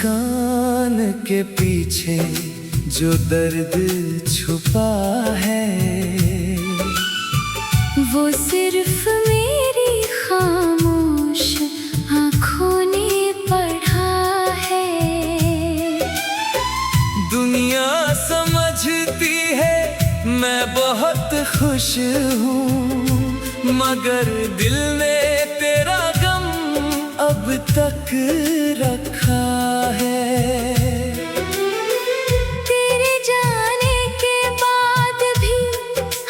मुस्कान के पीछे जो दर्द छुपा है, वो सिर्फ मेरी खामोश आँखों ने पढ़ा है। दुनिया समझती है मैं बहुत खुश हूँ, मगर दिल ने तेरा गम अब तक रखा है। तेरे जाने के बाद भी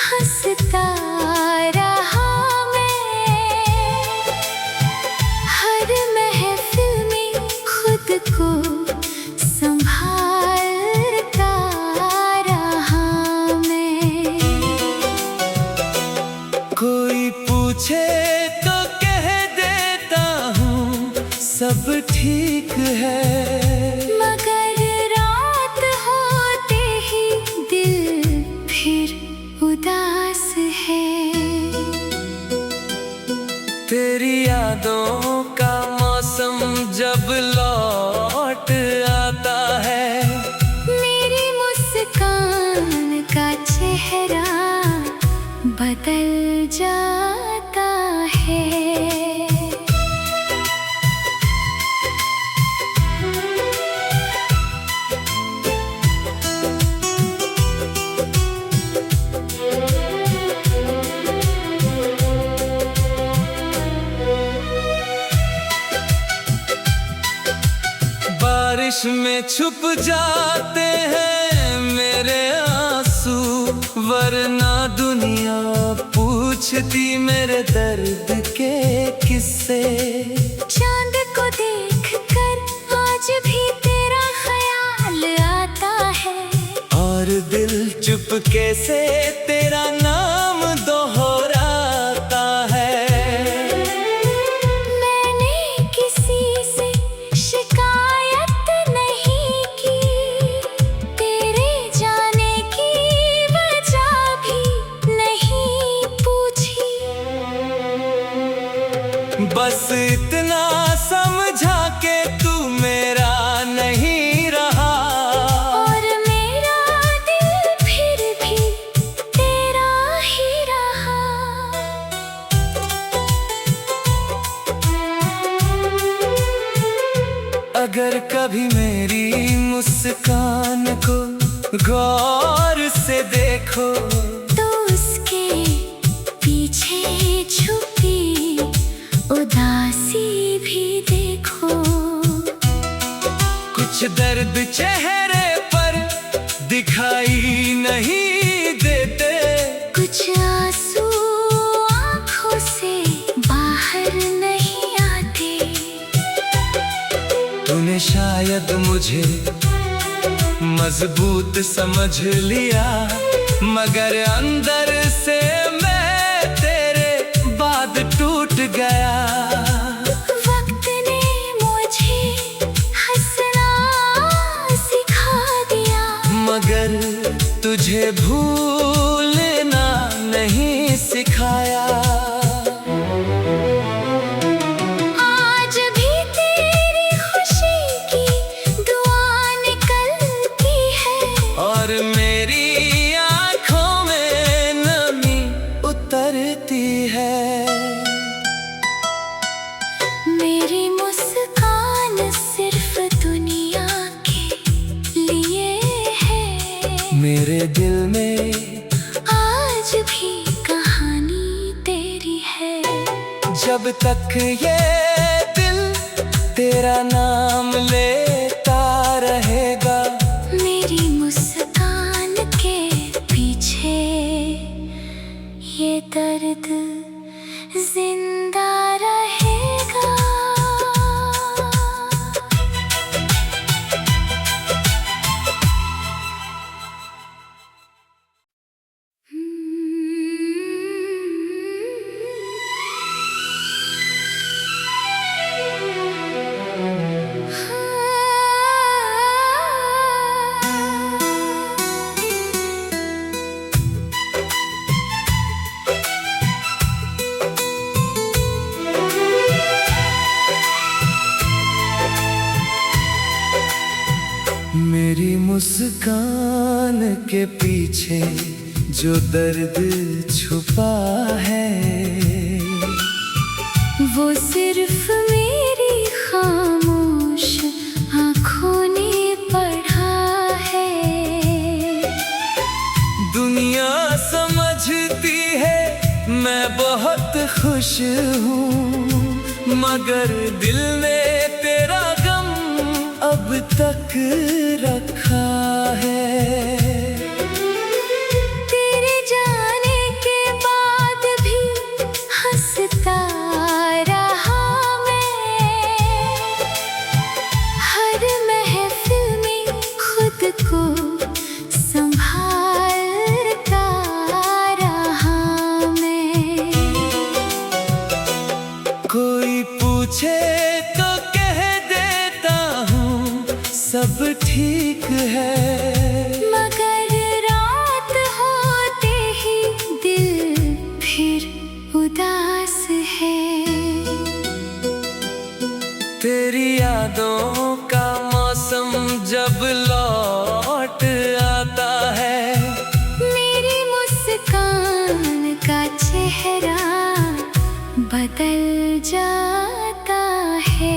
हंसता रहा मैं, हर महफिल में खुद को संभालता रहा मैं। कोई पूछे तो कह देता हूँ सब ठीक है, मगर रात होते ही दिल फिर उदास है। तेरी यादों का मौसम जब लौट आता है, मेरी मुस्कान का चेहरा बदल जाता है। बारिश में छुप जाते हैं मेरे आंसू, वरना दुनिया पूछती मेरे दर्द के किस्से। चांद को देखकर आज भी तेरा ख्याल आता है, और दिल चुपके से तेरा नाम दोहराता है। मैंने किसी से शिकायत नहीं की, तेरे जाने की वजह भी नहीं पूछी। बस इतना समझा के तू मेरा नहीं रहा, और मेरा दिल फिर भी तेरा ही रहा। अगर कभी मेरी मुस्कान को गौर से देखो, तो उसके पीछे छुपी उदासी भी देखो। कुछ दर्द चेहरे पर दिखाई नहीं देते, कुछ आंसू आँखों से बाहर नहीं आते। तूने शायद मुझे मजबूत समझ लिया, मगर अंदर से मैं तेरे बाद टूट गया। वक्त ने मुझे हंसना सिखा दिया, मगर तुझे भूलना नहीं सिखाया। आज भी तेरी खुशी की दुआ निकलती है, और मेरी आँखों में नमी उतरती है। मेरी मुस्कान सिर्फ दुनिया के लिए है, मेरे दिल में आज भी कहानी तेरी है। जब तक ये दिल तेरा नाम लेता रहेगा, मेरी मुस्कान के पीछे ये दर्द जिंदा रहेगा। हाँ। मुस्कान के पीछे जो दर्द छुपा है, वो सिर्फ मेरी खामोश आँखों ने पढ़ा है। दुनिया समझती है मैं बहुत खुश हूँ, मगर दिल ने तेरा गम अब तक रखा है। तेरे जाने के बाद भी हंसता रहा मैं, हर महफिल में खुद को संभालता रहा मैं। कोई पूछे तो कह देता हूँ सब ठीक है, मगर रात होते ही दिल फिर उदास है। तेरी यादों का मौसम जब लौट आता है, मेरी मुस्कान का चेहरा बदल जाता है।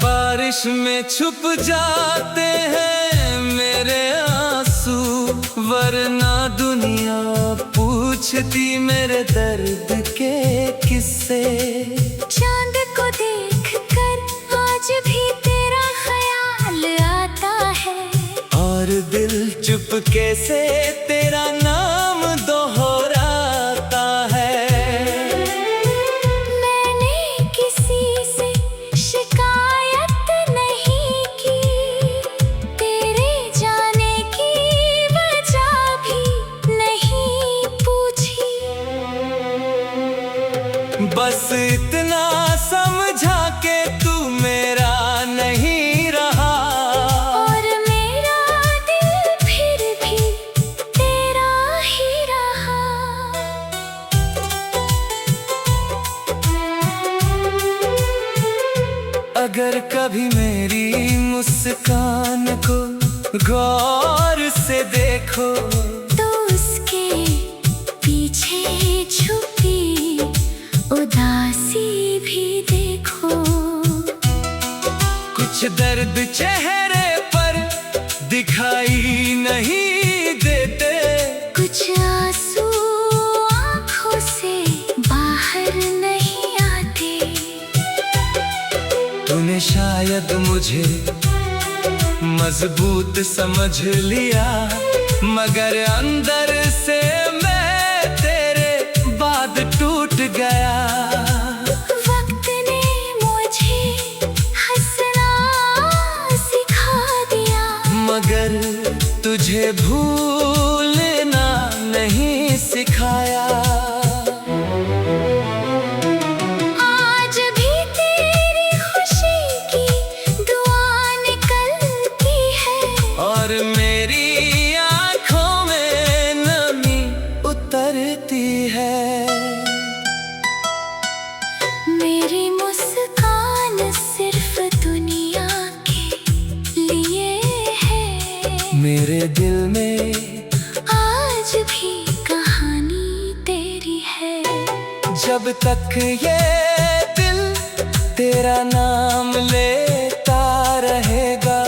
बारिश में छुप जाते हैं मेरे आंसू, वरना दुनिया पूछती मेरे दर्द के किस्से। चांद को देखकर आज भी तेरा ख्याल आता है, और दिल चुपके से तेरा नाम दोहराता है। मैंने किसी से शिकायत नहीं की, तेरे जाने की वजह भी नहीं पूछी। बस इतना समझा के तू मेरा नहीं रहा, और मेरा दिल फिर भी तेरा ही रहा। अगर कभी मेरी मुस्कान को गौर से देखो, तो उसके पीछे छुपी उदासी भी देखो। कुछ दर्द चेहरे पर दिखाई नहीं देते, कुछ आंसू आँखों से बाहर नहीं आते। तूने शायद मुझे मजबूत समझ लिया, मगर अंदर से मैं तेरे बाद टूट गया। वक्त ने मुझे हंसना सिखा दिया, मगर तुझे भूलना नहीं सिखाया। आज भी तेरी खुशी की दुआ निकलती है, और मेरी आँखों में नमी उतरती है। मेरी मुस्कान सिर्फ दुनिया के लिए है। मेरे दिल में आज भी कहानी तेरी है। जब तक ये दिल तेरा नाम लेता रहेगा,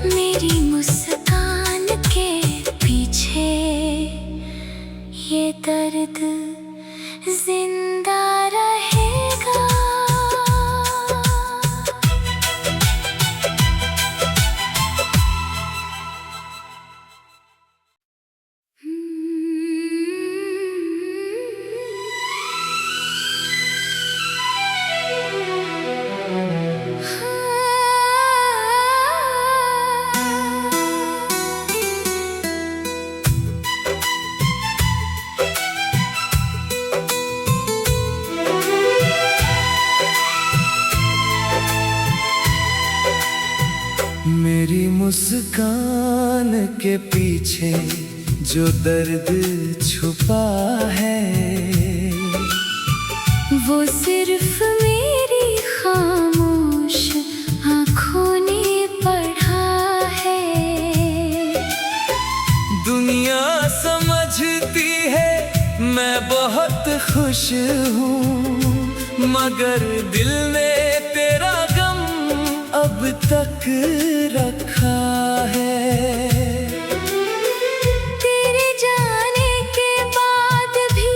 मेरी मुस्कान के पीछे ये दर्द जिंदा रहेगा। हाँ। मेरी मुस्कान के पीछे जो दर्द छुपा है, वो सिर्फ मेरी खामोश आँखों ने पढ़ा है। दुनिया समझती है मैं बहुत खुश हूँ, मगर दिल ने तेरा गम अब तक रखा है। तेरे जाने के बाद भी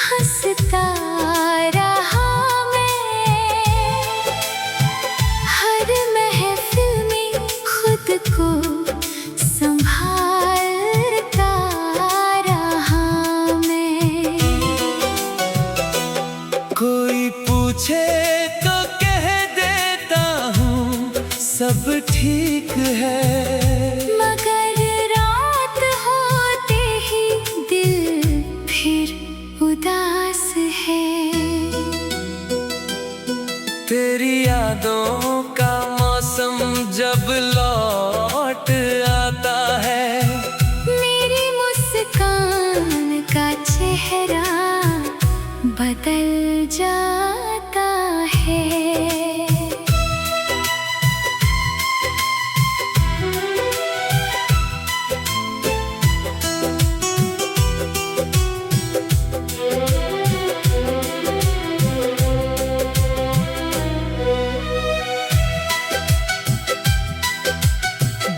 हंसता रहा मैं, हर महफिल में खुद को संभालता रहा मैं। कोई पूछे तो कह देता हूँ सब ठीक है, मगर रात होते ही दिल फिर उदास है। तेरी यादों का मौसम जब लौट आता है, मेरी मुस्कान का चेहरा बदल जाता है।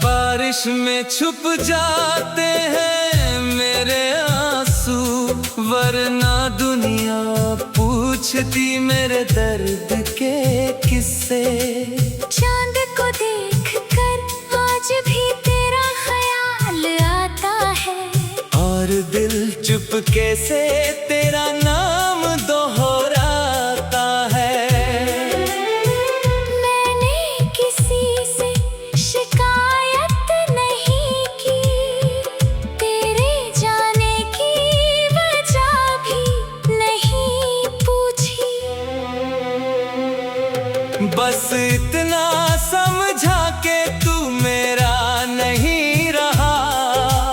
बारिश में छुप जाते हैं मेरे आंसू, वरना दुनिया पूछती मेरे दर्द के किस्से। चांद को देखकर आज भी तेरा ख्याल आता है, और दिल चुपके से तेरा नाम दोहराता है। मैंने किसी से शिकायत नहीं की, तेरे जाने की वजह भी नहीं पूछी। बस इतना समझा के तू मेरा नहीं रहा,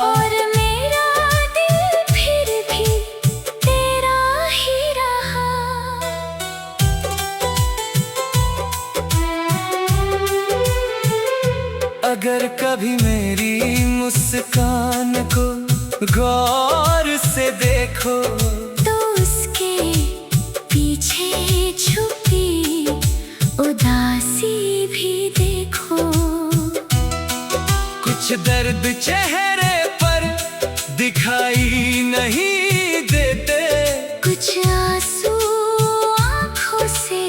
और मेरा दिल फिर भी तेरा ही रहा। अगर कभी मेरी मुस्कान को गौर से देखो, तो उसके पीछे छुपी उदासी भी देखो। कुछ दर्द चेहरे पर दिखाई नहीं देते, कुछ आंसू आँखों से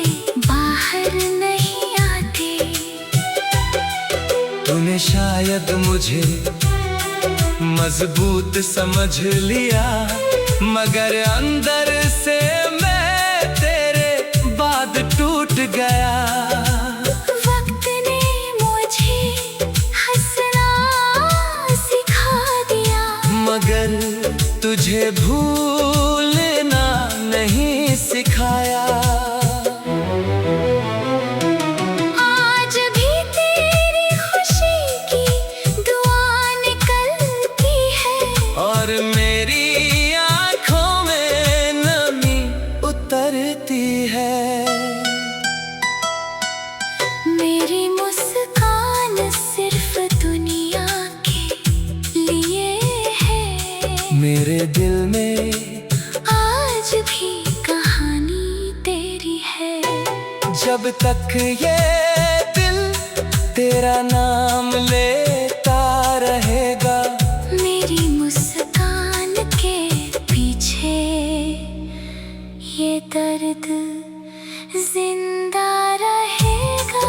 बाहर नहीं आते। तूने शायद मुझे मजबूत समझ लिया, मगर अंदर से मैं तेरे बाद टूट गया। वक्त ने मुझे हंसना सिखा दिया, मगर तुझे भूलना नहीं सिखाया। आज भी तेरी खुशी की दुआ निकलती है, और मेरी आँखों में नमी उतरती है। मेरी मुस्कान सिर्फ दुनिया के लिए है। मेरे दिल में आज भी कहानी तेरी है। जब तक ये दिल तेरा नाम लेता रहेगा, मेरी मुस्कान के पीछे ये दर्द जिंदा रहेगा।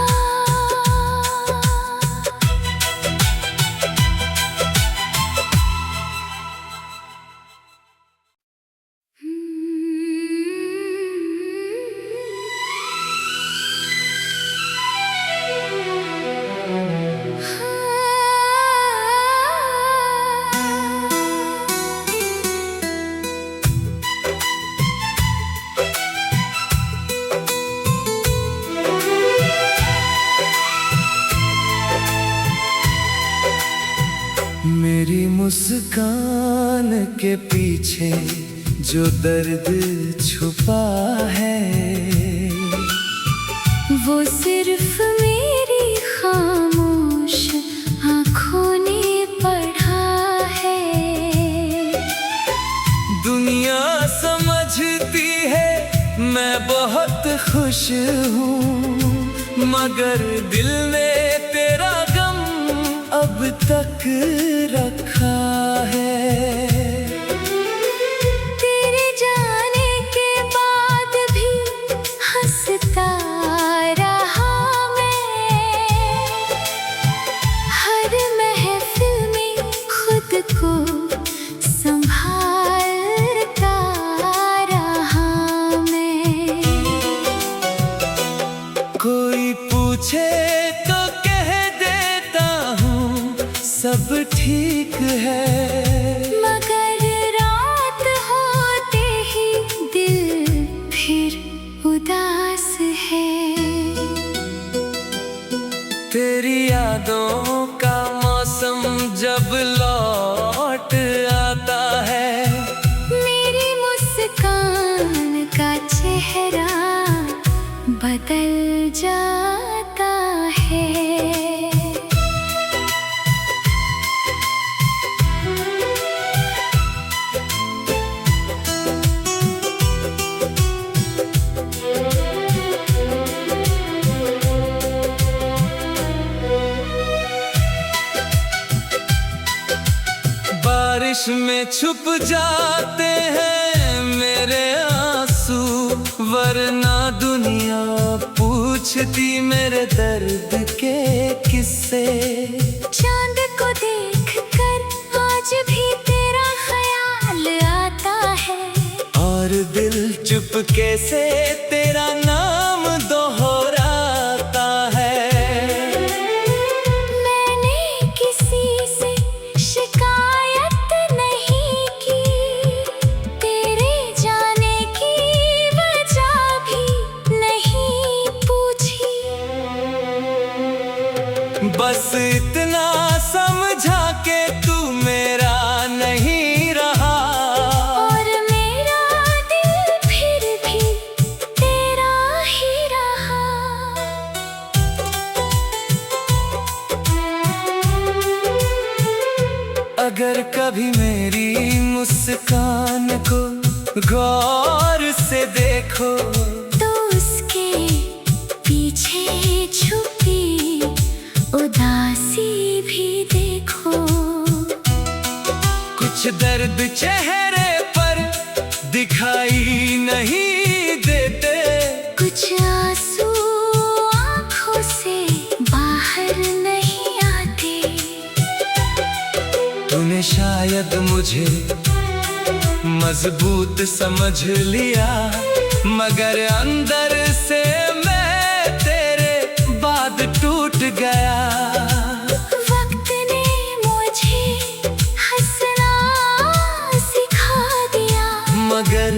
तेरी मुस्कान के पीछे जो दर्द छुपा है, वो सिर्फ मेरी खामोश आँखों ने पढ़ा है। दुनिया समझती है मैं बहुत खुश हूँ, मगर दिल ने तेरा गम अब तक रखा है। तेरे जाने के बाद भी हंसता रहा मैं, हर महफिल में खुद को संभालता रहा मैं। कोई पूछे तो कह देता हूँ सब ठीक है, मगर रात होते ही दिल फिर उदास है। तेरी यादों का मौसम जब लौट आता है, मेरी मुस्कान का चेहरा बदल जाता है। बारिश में छुप जाते हैं मेरे आंसू, वरना दुनिया पूछती मेरे दर्द के किस्से। चांद को देखकर आज भी तेरा ख्याल आता है, और दिल चुपके से तेरा नाम दोहराता है। मैंने किसी से शिकायत नहीं की, तेरे जाने की वजह भी नहीं पूछी। बस इतना समझा के तू मेरा नहीं रहा, और मेरा दिल फिर भी तेरा ही रहा। अगर कभी मेरी मुस्कान को गौर से देखो, तो उसके पीछे छुपी उदासी भी देखो। कुछ दर्द चेहरे पर दिखाई नहीं देते, कुछ आंसू आँखों से बाहर नहीं आते। तूने शायद मुझे मजबूत समझ लिया, मगर अंदर से मैं तेरे बाद टूट गया। वक्त ने मुझे हंसना सिखा दिया, मगर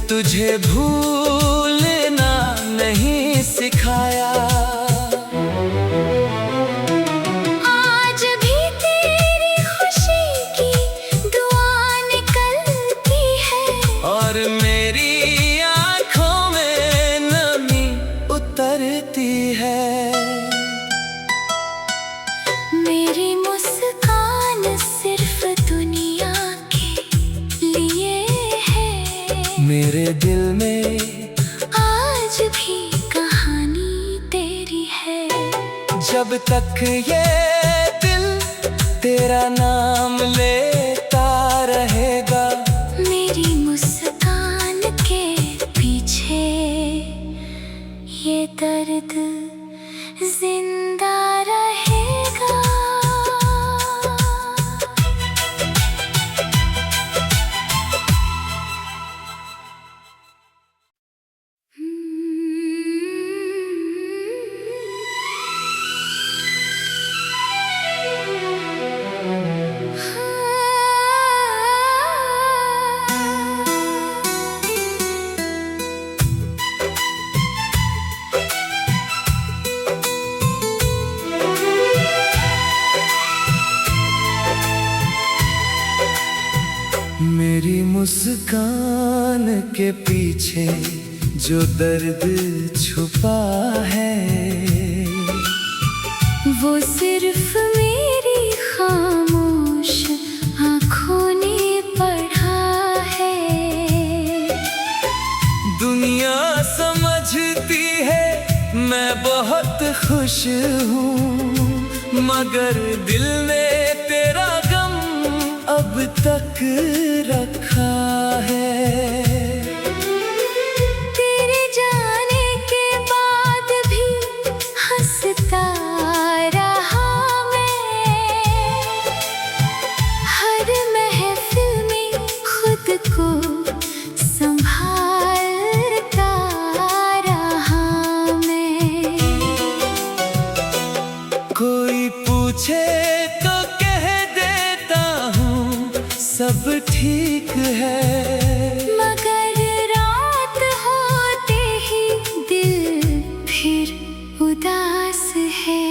तुझे भूलना नहीं सिखाया। आज भी तेरी खुशी की दुआ निकलती है, और मेरी आँखों में नमी उतरती है। मेरी मुस्कान सिर्फ दुनिया के लिए है। मेरे दिल में आज भी कहानी तेरी है। जब तक ये दिल तेरा नाम लेता रहेगा, मेरी मुस्कान के पीछे ये दर्द जिंदा रहेगा। हाँ। मुस्कान के पीछे जो दर्द छुपा है, वो सिर्फ मेरी खामोश आँखों ने पढ़ा है। दुनिया समझती है मैं बहुत खुश हूँ, मगर दिल ने तेरा गम अब तक रखा है। तेरे जाने के बाद भी हंसता रहा मैं, हर महफिल में खुद को संभालता रहा मैं। कोई पूछे तो कह देता हूँ सब ठीक है, मगर रात होते ही दिल फिर उदास है।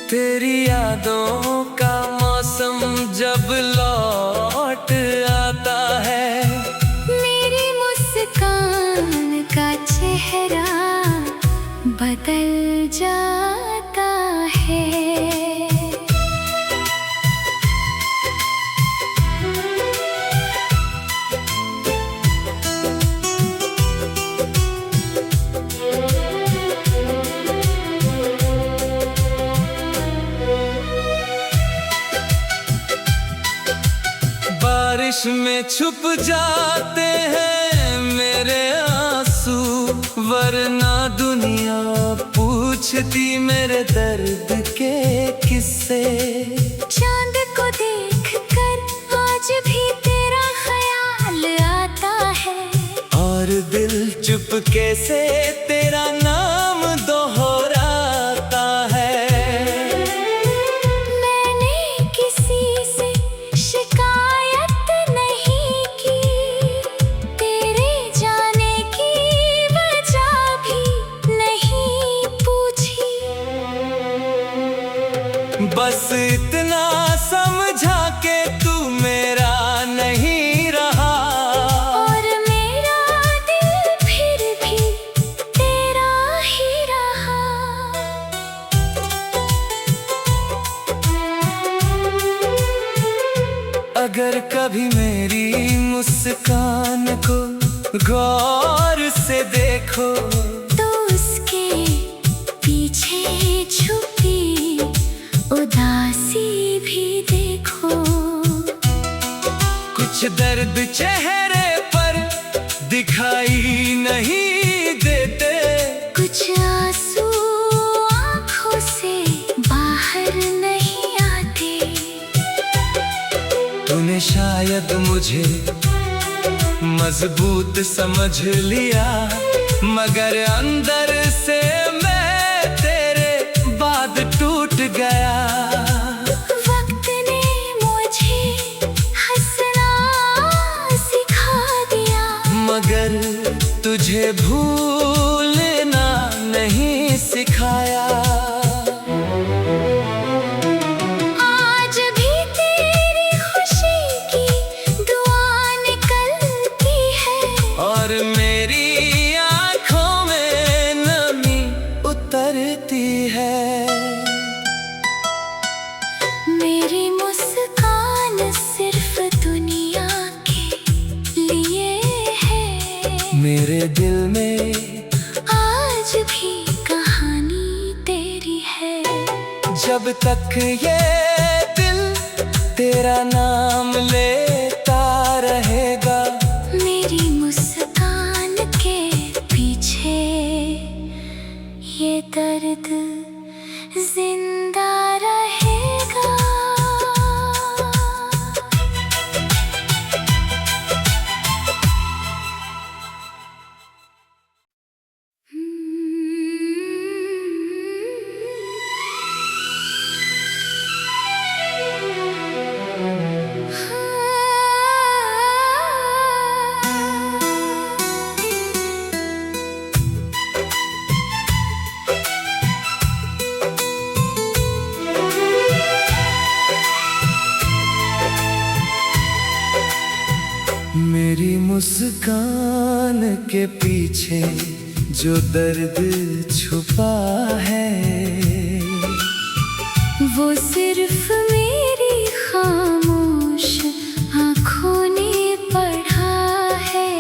तेरी यादों का मौसम जब लौट आता है, मेरी मुस्कान का चेहरा बदल जाता है। बारिश में छुप जाते हैं मेरे आंसू, वरना दुनिया पूछती मेरे दर्द के किस्से। चांद को देखकर आज भी तेरा ख्याल आता है, और दिल चुपके से तेरा नाम दोहराता है। मैंने किसी से शिकायत नहीं की, तेरे जाने की वजह भी नहीं पूछी। बस इतना समझा के तू मेरा नहीं रहा, और मेरा दिल फिर भी तेरा ही रहा। अगर कभी मेरी मुस्कान को गौर से देखो, तो उसके पीछे छुपी उदासी भी देखो। कुछ दर्द चेहरे पर दिखाई नहीं देते, कुछ आंसू आँखों से बाहर नहीं आते। तूने शायद मुझे मजबूत समझ लिया, मगर अंदर से मैं तेरे बाद टूट गया। वक्त ने मुझे हंसना सिखा दिया, मगर तुझे भूलना नहीं सिखाया। आज भी तेरी खुशी की दुआ निकलती है, और मेरी आँखों में नमी उतरती है। मेरी मुस्कान सिर्फ दुनिया के लिए है। मेरे दिल में आज भी कहानी तेरी है। जब तक ये दिल तेरा नाम लेता रहेगा, मेरी मुस्कान के पीछे ये दर्द जिंदा रहेगा। मुस्कान के पीछे जो दर्द छुपा है, वो सिर्फ मेरी खामोश आँखों ने पढ़ा है।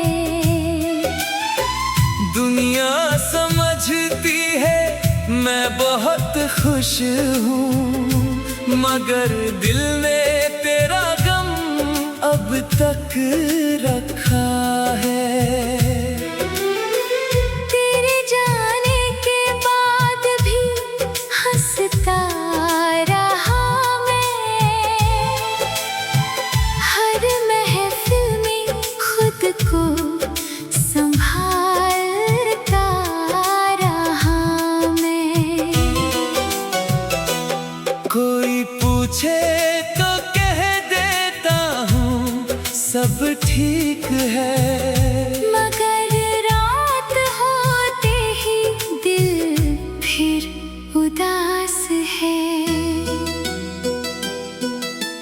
दुनिया समझती है मैं बहुत खुश हूँ, मगर दिल ने तेरा गम अब तक रखा है। तेरे जाने के बाद भी हंसता रहा मैं, हर महफिल में खुद को संभालता रहा मैं। कोई पूछे तो कह देता हूँ सब ठीक है, मगर रात होते ही दिल फिर उदास है।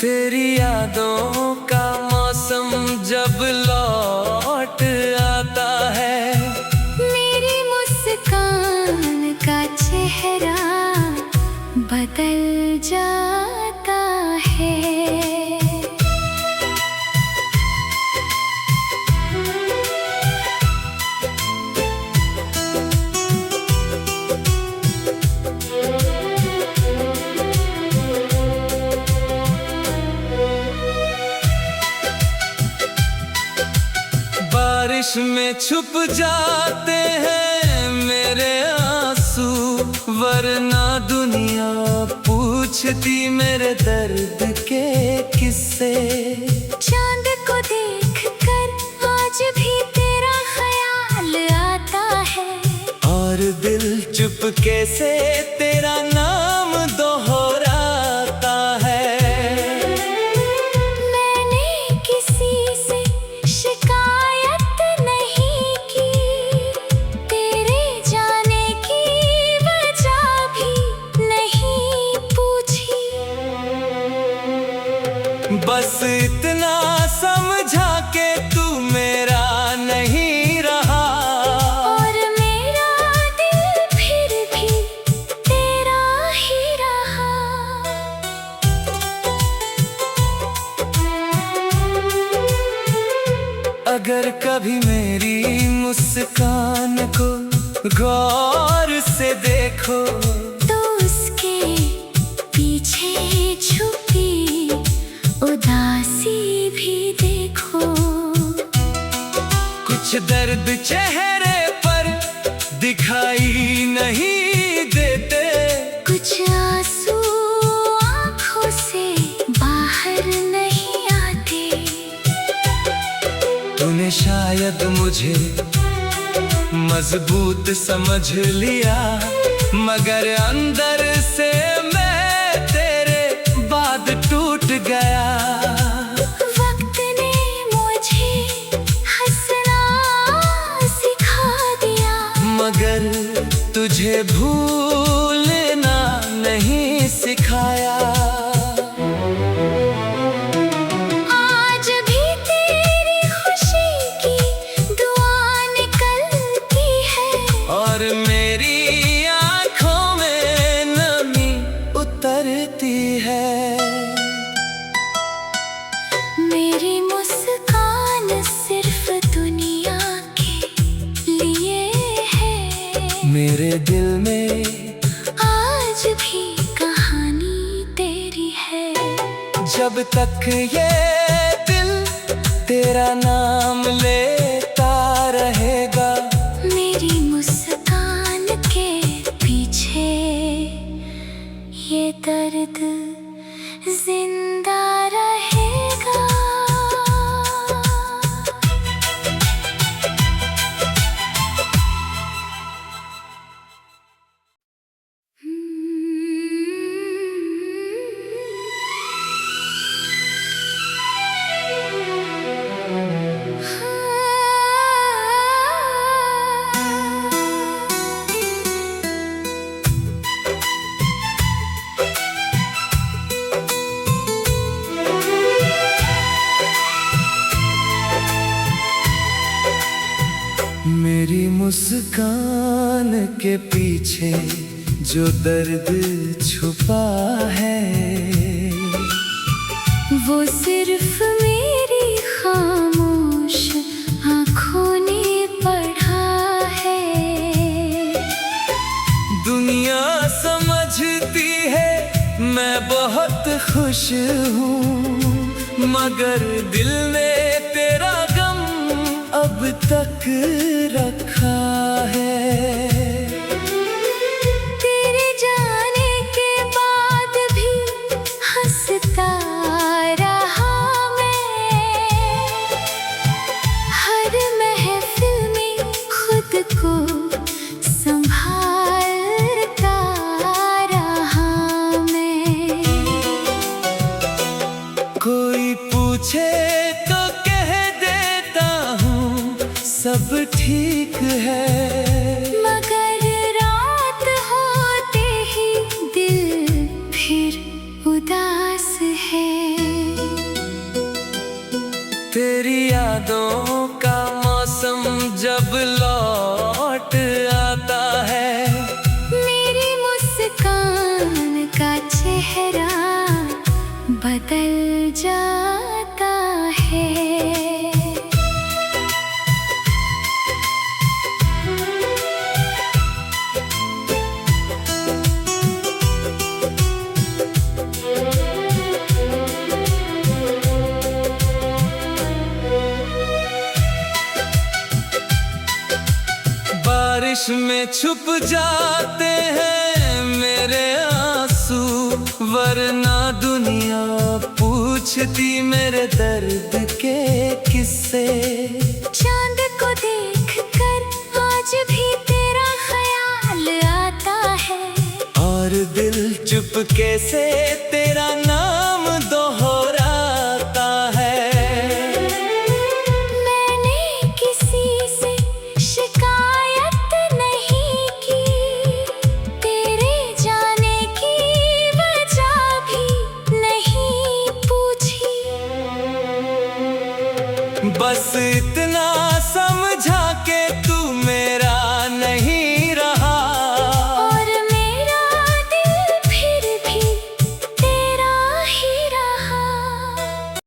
तेरी यादों का मौसम जब लौट आता है, मेरी मुस्कान का चेहरा बदल जाता है। बारिश में छुप जाते हैं मेरे आंसू, वरना दुनिया पूछती मेरे दर्द के किस्से। चांद को देखकर आज भी तेरा ख्याल आता है, और दिल चुपके से तेरा नाम दोहराता है। मैंने किसी से शिकायत नहीं की, तेरे जाने की वजह भी नहीं पूछी। बस इतना समझा के तू मेरा नहीं रहा, और मेरा दिल फिर भी तेरा ही रहा। अगर कभी मेरी मुस्कान को गौर से देखो, तो उसके पीछे छुपी उदासी भी देखो। कुछ दर्द चेहरे पर दिखाई नहीं देते, कुछ आंसू आँखों से बाहर नहीं आते। तूने शायद मुझे मजबूत समझ लिया, मगर अंदर से मैं तेरे बाद टूट गया। वक्त ने मुझे हंसना सिखा दिया, मगर तुझे भूलना नहीं सिखाया। आज भी तेरी खुशी की दुआ निकलती है, और मेरी आँखों में नमी उतरती है। मेरी मुस्कान सिर्फ दुनिया के लिए है। मेरे दिल में आज भी कहानी तेरी है। जब तक ये दिल तेरा नाम लेता रहेगा, मेरी मुस्कान के पीछे ये दर्द जिंदा रहेगा। मुस्कान के पीछे जो दर्द छुपा है, वो सिर्फ मेरी खामोश आँखों ने पढ़ा है। दुनिया समझती है मैं बहुत खुश हूँ, मगर दिल ने तेरा गम अब तक रखा है। तेरे जाने के बाद भी हंसता रहा मैं, हर महफिल में खुद को संभालता रहा मैं। कोई पूछे तो कह देता हूँ सब ठीक है, मगर रात होते ही दिल फिर उदास है। तेरी यादों का मौसम जब लौट आता है, मेरी मुस्कान का चेहरा बदल जाता है। बारिश में छुप जाते हैं मेरे आंसू, वरना दुनिया पूछती मेरे दर्द के किस्से। चांद को देखकर आज भी तेरा ख्याल आता है, और दिल चुपके से तेरा नाम दोहराता है। मैंने किसी से शिकायत नहीं की, तेरे जाने की वजह भी नहीं पूछी। बस इतना समझा